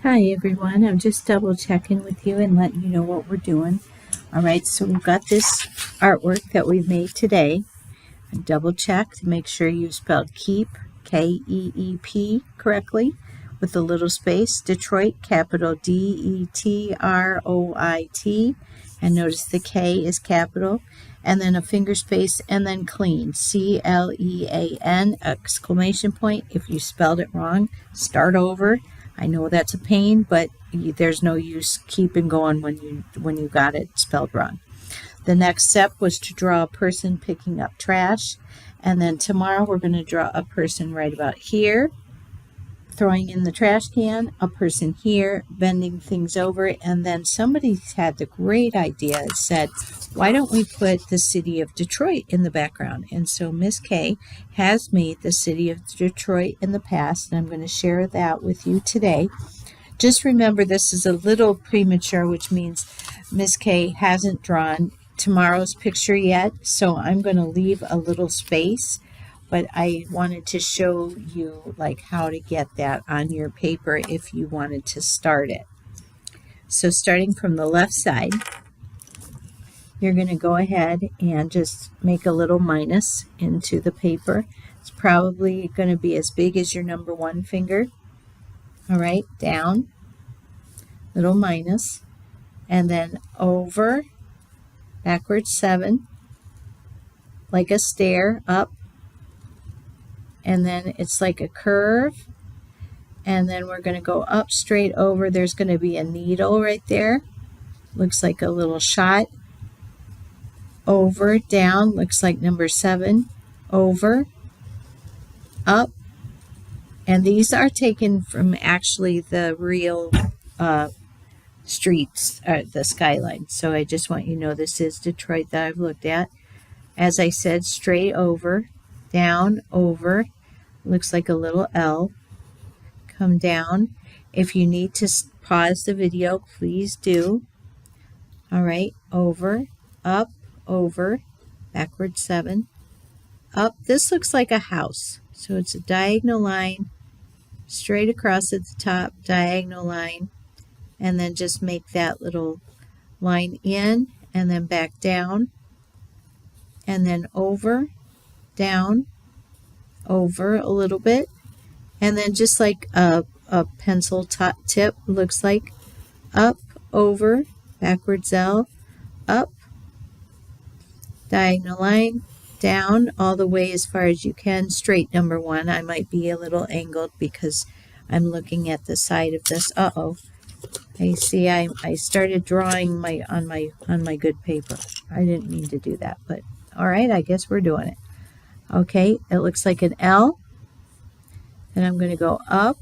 Hi everyone, I'm just double checking with you and letting you know what we're doing. Alright, so we've got this artwork that we've made today. Double check to make sure you spelled keep, K-E-E-P, correctly, with a little space. Detroit, capital D-E-T-R-O-I-T, and notice the K is capital, and then a finger space, and then clean, C-L-E-A-N, exclamation point. If you spelled it wrong, start over. I know that's a pain, but there's no use keeping going when you got it spelled wrong. The next step was to draw a person picking up trash, and then tomorrow we're going to draw a person right about here throwing in the trash can, a person here bending things over, and then somebody had the great idea. It said, why don't we put the city of Detroit in the background? And so Miss K has made the city of Detroit in the past, and I'm going to share that with you today. Just remember, this is a little premature, which means Miss K hasn't drawn tomorrow's picture yet, so I'm going to leave a little space, but I wanted to show you like how to get that on your paper if you wanted to start it. So starting from the left side, you're going to go ahead and just make a little minus into the paper. It's probably going to be as big as your number one finger. All right, down, little minus, and then over, backwards 7, like a stair, up, and then it's like a curve, and then we're going to go up straight over. There's going to be a needle right there, looks like a little shot, over, down, looks like number 7, over, up, and these are taken from actually the real streets, the skyline. So I just want you to know this is Detroit that I've looked at. As I said, straight over, down, over, looks like a little L, come down. If you need to pause the video, please do. All right, over, up, over, backwards 7, up. This looks like a house, so it's a diagonal line, straight across at the top, diagonal line, and then just make that little line in, and then back down, and then over, down, over a little bit, and then just like a pencil tip, looks like up, over, backwards L, up, diagonal line, down all the way as far as you can, straight number 1. I might be a little angled because I'm looking at the side of this. I see I started drawing on my good paper. I didn't mean to do that, but all right, I guess we're doing it. Okay, it looks like an L. Then I'm going to go up,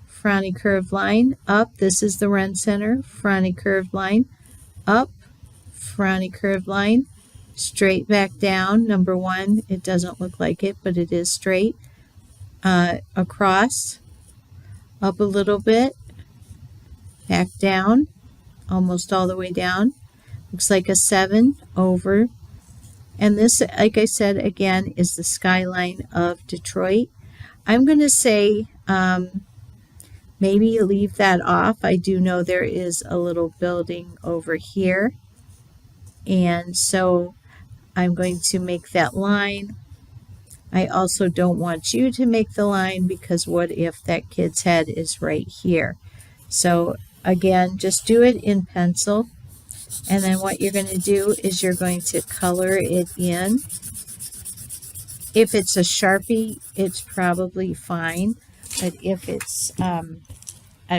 frowny curved line, up. This is the run center, frowny curved line, up, frowny curved line, straight back down, number 1. It doesn't look like it, but it is straight. Across, up a little bit, back down, almost all the way down. Looks like a 7, over. And this, like I said, again, is the skyline of Detroit. I'm going to say maybe leave that off. I do know there is a little building over here. And so I'm going to make that line. I also don't want you to make the line because what if that kid's head is right here? So again, just do it in pencil. And then what you're going to do is you're going to color it in. If it's a Sharpie, it's probably fine. But if it's a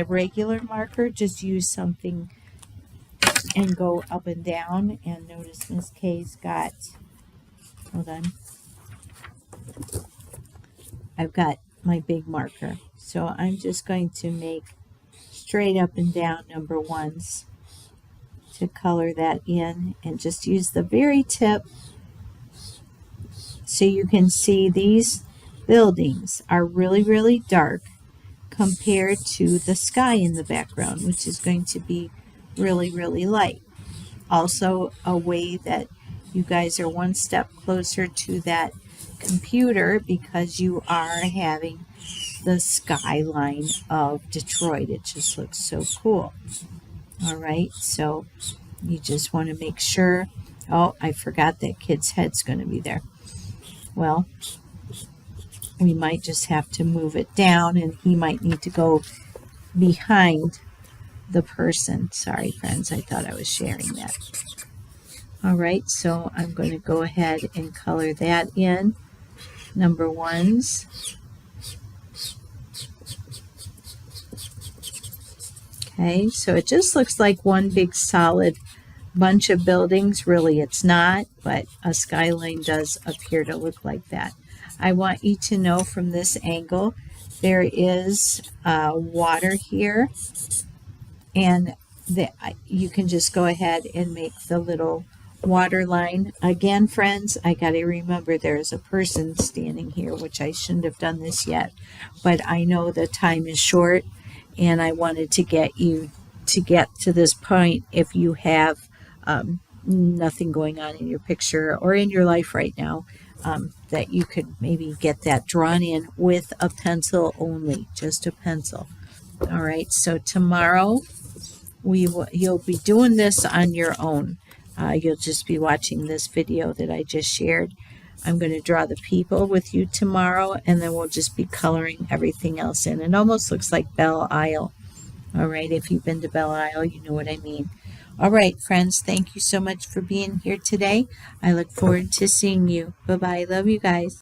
regular marker, just use something and go up and down. And notice Miss K's got, hold on, I've got my big marker. So I'm just going to make straight up and down number 1s to color that in, and just use the very tip so you can see these buildings are really, really dark compared to the sky in the background, which is going to be really, really light. Also, a way that you guys are one step closer to that computer because you are having the skyline of Detroit. It just looks so cool. All right, so you just want to make sure. Oh, I forgot that kid's head's going to be there. Well, we might just have to move it down, and he might need to go behind the person. Sorry, friends, I thought I was sharing that. All right, so I'm going to go ahead and color that in. Number ones. Okay, so it just looks like one big solid bunch of buildings. Really, it's not, but a skyline does appear to look like that. I want you to know from this angle, there is water here, and you can just go ahead and make the little water line. Again, friends, I got to remember there is a person standing here, which I shouldn't have done this yet, but I know the time is short, and I wanted to get you to get to this point if you have nothing going on in your picture or in your life right now, that you could maybe get that drawn in with a pencil only, just a pencil. All right, so tomorrow you'll be doing this on your own. You'll just be watching this video that I just shared. I'm going to draw the people with you tomorrow, and then we'll just be coloring everything else in. It almost looks like Belle Isle. All right, if you've been to Belle Isle, you know what I mean. All right, friends, thank you so much for being here today. I look forward to seeing you. Bye-bye. Love you guys.